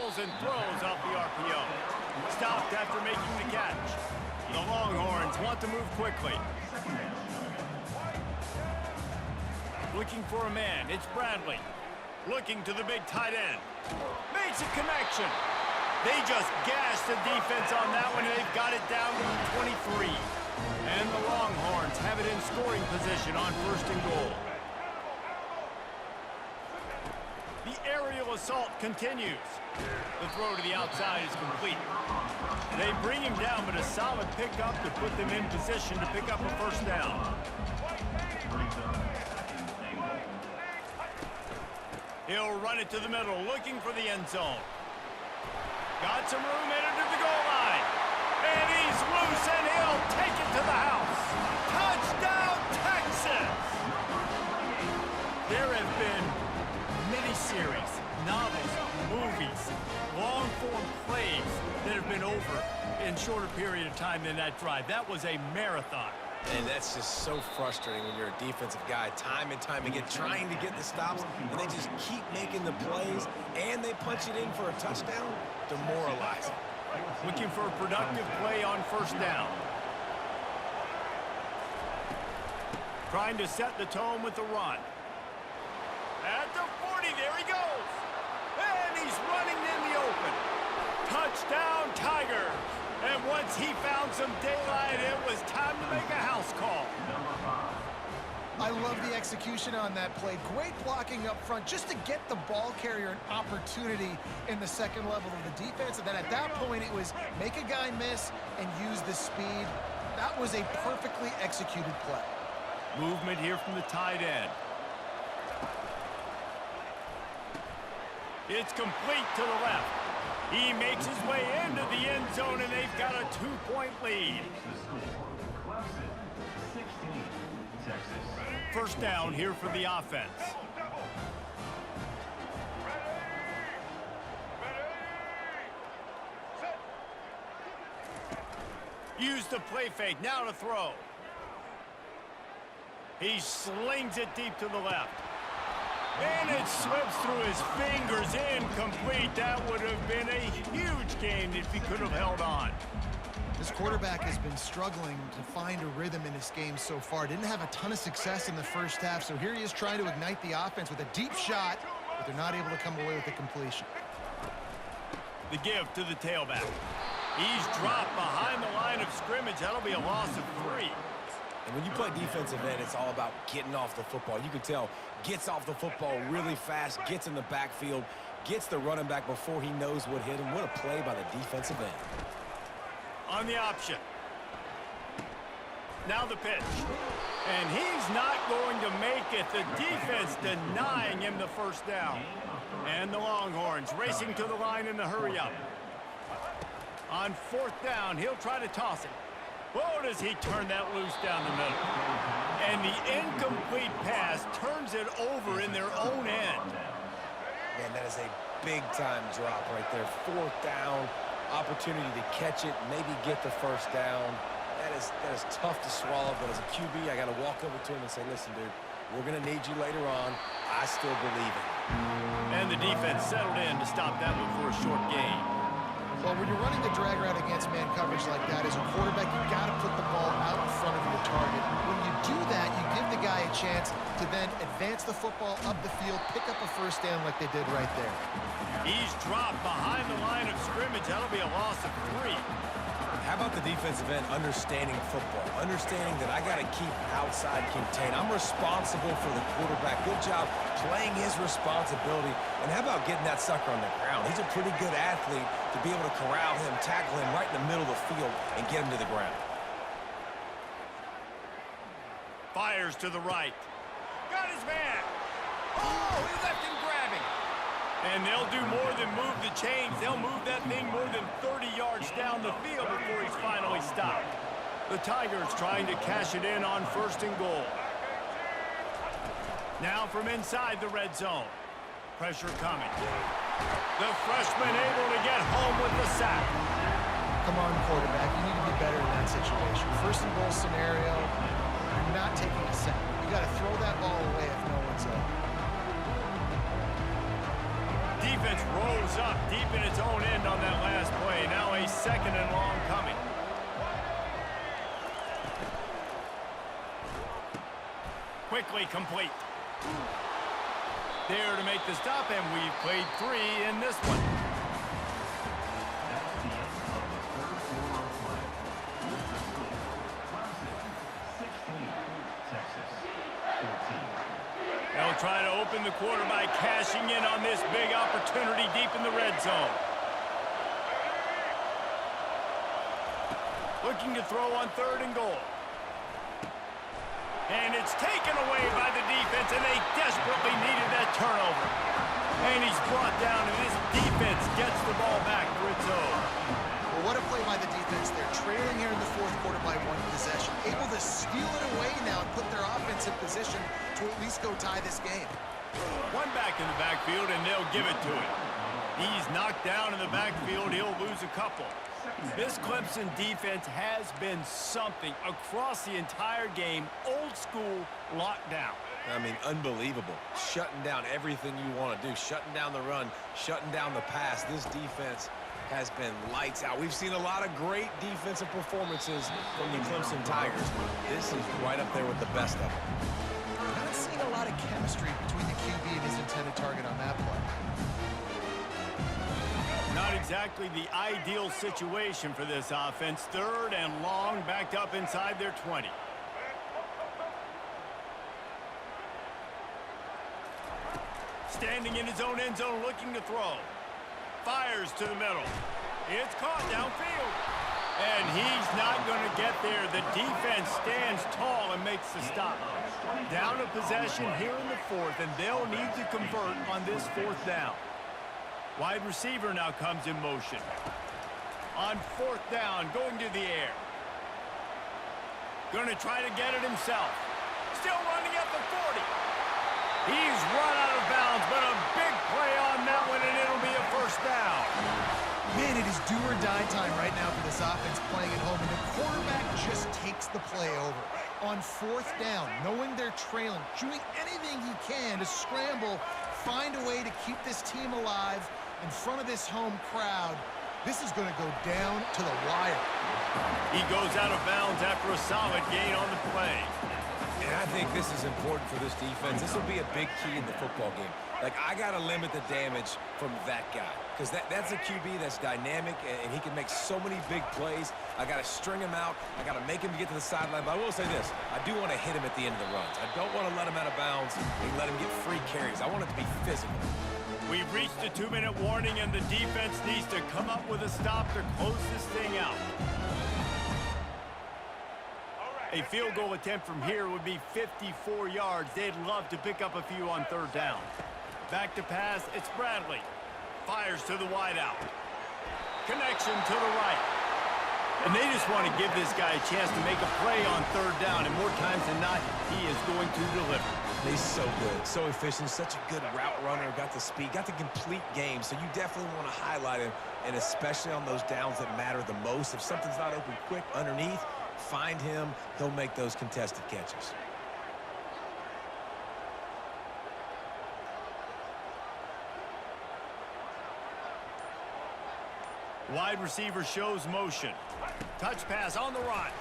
scrambles and throws off the RPO. Stopped after making the catch. The Longhorns want to move quickly. Looking for a man, it's Bradley. Looking to the big tight end. Makes a connection. They just gashed the defense on that one, and they've got it down to the 23. And the Longhorns have it in scoring position on 1st and goal. The aerial assault continues. The throw to the outside is complete. They bring him down, but a solid pickup to put them in position to pick up a 1st down. He'll run it to the middle, looking for the end zone. Got some room, headed to the goal line. And he's loose, and he'll take it to the house. Touchdown, Texas! There have been miniseries, novels, movies, long-form plays that have been over in shorter period of time than that drive. That was a marathon. And that's just so frustrating when you're a defensive guy, time and time again, trying to get the stops, and they just keep making the plays, and they punch it in for a touchdown. Demoralizing. Looking for a productive play on 1st down. Trying to set the tone with the run. At the 40, there he goes. And he's running in the open. Touchdown, Tigers. And once he found some daylight, it was time to make a house call. I love the execution on that play. Great blocking up front just to get the ball carrier an opportunity in the 2nd level of the defense. And then at that point, it was make a guy miss and use the speed. That was a perfectly executed play. Movement here from the tight end. It's complete to the left. He makes his way into the end zone, and they've got a 2-point lead. 1st down here for the offense. Use the play fake, now to throw. He slings it deep to the left. And it slips through his fingers, incomplete. That would have been a huge gain if he could have held on. This quarterback has been struggling to find a rhythm in this game so far. Didn't have a ton of success in the 1st half, so here he is trying to ignite the offense with a deep shot, but they're not able to come away with the completion. The give to the tailback. He's dropped behind the line of scrimmage. That'll be a loss of 3. And when you play defensive end, it's all about getting off the football. You can tell, gets off the football really fast, gets in the backfield, gets the running back before he knows what hit him. What a play by the defensive end. On the option. Now the pitch. And he's not going to make it. The defense denying him the 1st down. And the Longhorns racing to the line in the hurry-up. On 4th down, he'll try to toss it. Oh, does he turn that loose down the middle. And the incomplete pass turns it over in their own end. Man, that is a big-time drop right there. 4th down, opportunity to catch it, maybe get the 1st down. That is tough to swallow, but as a QB, I got to walk over to him and say, listen, dude, we're going to need you later on. I still believe it. And the defense settled in to stop that one for a short gain. Well, when you're running the drag route against man coverage like that, as a quarterback, you've got to put the ball out in front of your target. When you do that, you give the guy a chance to then advance the football up the field, pick up a 1st down like they did right there. He's dropped behind the line of scrimmage. That'll be a loss of 3. How about the defensive end understanding football, understanding that I got to keep outside contained. I'm responsible for the quarterback. Good job playing his responsibility. And how about getting that sucker on the ground? He's a pretty good athlete to be able to corral him, tackle him right in the middle of the field, and get him to the ground. Fires to the right. Got his man. Oh, he left him grabbing. And they'll do more than move the chains. They'll move that thing more than 30 yards down the field before he's finally stopped. The Tigers trying to cash it in on 1st and goal. Now from inside the red zone. Pressure coming. The freshman able to get home with the sack. Come on, quarterback. You need to be better in that situation. 1st and goal scenario, you're not taking a sack. You got to throw that ball away if no one's up. defense rolls up deep in its own end on that last play. Now a second and long coming. Quickly complete. There to make the stop, and we've played 3 in this one. They'll try to open the quarter by cashing in on this big opportunity deep in the red zone. Looking to throw on 3rd and goal. And it's taken away by the defense, and they desperately needed that turnover. And he's brought down, and this defense gets the ball back for its own. Well, what a play by the defense. They're trailing here in the 4th quarter by 1 possession. Able to steal it away now and put their offense in position to at least go tie this game. One back in the backfield, and they'll give it to him. He's knocked down in the backfield. He'll lose a couple. This Clemson defense has been something across the entire game. Old school lockdown. I mean, unbelievable. Shutting down everything you want to do. Shutting down the run, shutting down the pass. This defense has been lights out. We've seen a lot of great defensive performances from the Clemson Tigers. This is right up there with the best of them. Not seeing a lot of chemistry between the QB and his intended target on that play. Not exactly the ideal situation for this offense. 3rd and long, backed up inside their 20. Standing in his own end zone, looking to throw. Fires to the middle. It's caught downfield. And he's not going to get there. The defense stands tall and makes the stop. Down a possession here in the 4th, and they'll need to convert on this 4th down. Wide receiver now comes in motion. On 4th down, going to the air. Going to try to get it himself. Still running at the 40. He's run out of bounds, but a big play on that one, and it'll be a 1st down. Man, it is do or die time right now for this offense playing at home, and the quarterback just takes the play over. On 4th down, knowing they're trailing, doing anything he can to scramble, find a way to keep this team alive in front of this home crowd. This is going to go down to the wire. He goes out of bounds after a solid gain on the play. And I think this is important for this defense. This will be a big key in the football game. Like, I got to limit the damage from that guy. Because that's a QB that's dynamic, and he can make so many big plays. I got to string him out. I got to make him get to the sideline. But I will say this. I do want to hit him at the end of the runs. I don't want to let him out of bounds and let him get free carries. I want it to be physical. We've reached a 2-minute warning, and the defense needs to come up with a stop to close this thing out. A field goal attempt from here would be 54 yards. They'd love to pick up a few on 3rd down. Back to pass, it's Bradley. Fires to the wideout. Connection to the right. And they just want to give this guy a chance to make a play on 3rd down, and more times than not, he is going to deliver. He's so good, so efficient, such a good route runner, got the speed, got the complete game, so you definitely want to highlight him, and especially on those downs that matter the most. If something's not open quick underneath, find him, he'll make those contested catches. Wide receiver shows motion. Touch pass on the run.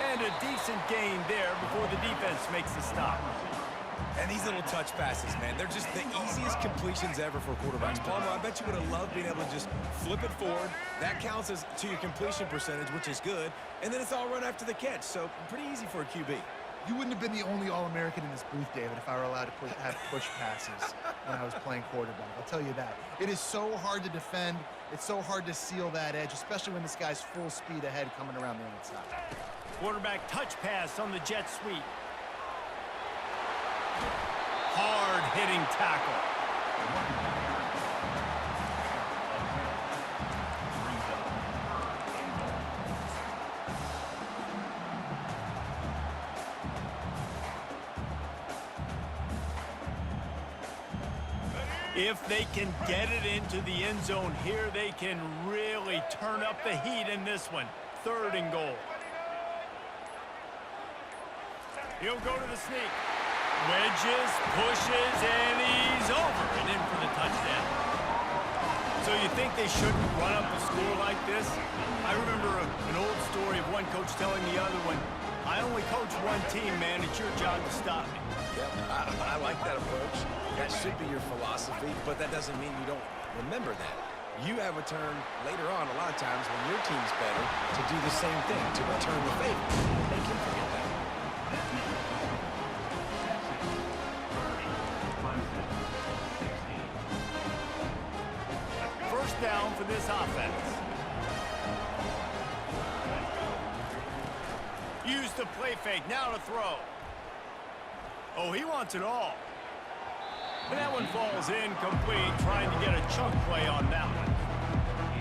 And a decent gain there before the defense makes the stop. And these little touch passes, man, they're just the easiest completions ever for quarterbacks. Palmer, I bet you would have loved being able to just flip it forward. That counts as to your completion percentage, which is good. And then it's all run after the catch, so pretty easy for a QB. You wouldn't have been the only All-American in this booth, David, if I were allowed to have push passes when I was playing quarterback. I'll tell you that. It is so hard to defend. It's so hard to seal that edge, especially when this guy's full speed ahead coming around the outside. Quarterback touch pass on the jet sweep. Hard-hitting tackle. If they can get it into the end zone here, they can really turn up the heat in this one. 3rd and goal. He'll go to the sneak. Wedges, pushes, and he's over and in for the touchdown. So you think they shouldn't run up a score like this? I remember an old story of one coach telling the other one, I only coach one team, man. It's your job to stop me. Yep, I like that approach. That should be your philosophy, but that doesn't mean you don't remember that. You have a turn later on a lot of times when your team's better to do the same thing, to return the favor. Make him forget that. First down for this offense. Use the play fake, now to throw. Oh, he wants it all. And that one falls incomplete, trying to get a chunk play on that one.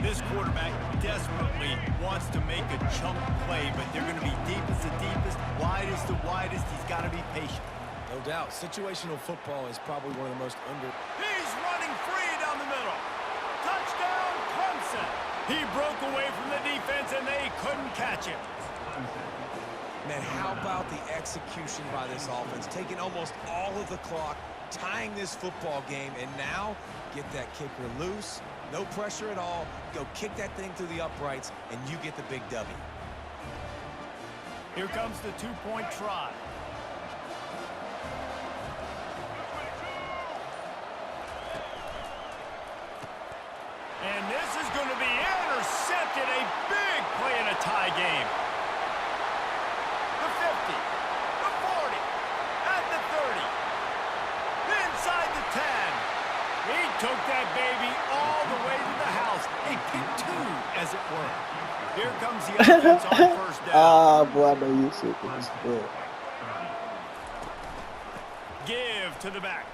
This quarterback desperately wants to make a chunk play, but they're going to be deepest to deepest, widest to widest. He's got to be patient. No doubt. Situational football is probably one of the most He's running free down the middle. Touchdown, Clemson. He broke away from the defense, and they couldn't catch him. Man, how about the execution by this offense? Taking almost all of the clock, tying this football game, and now get that kicker loose. No pressure at all. Go kick that thing through the uprights, and you get the big W. Here comes the two-point try. And this is going to be intercepted. A big play in a tie game. The 50, the 40, and the 30. Inside the 10. He took that baby all the way to the house. A pick two, as it were. Here comes the offense on first down. Ah, boy, I know you sick of this. Give to the back.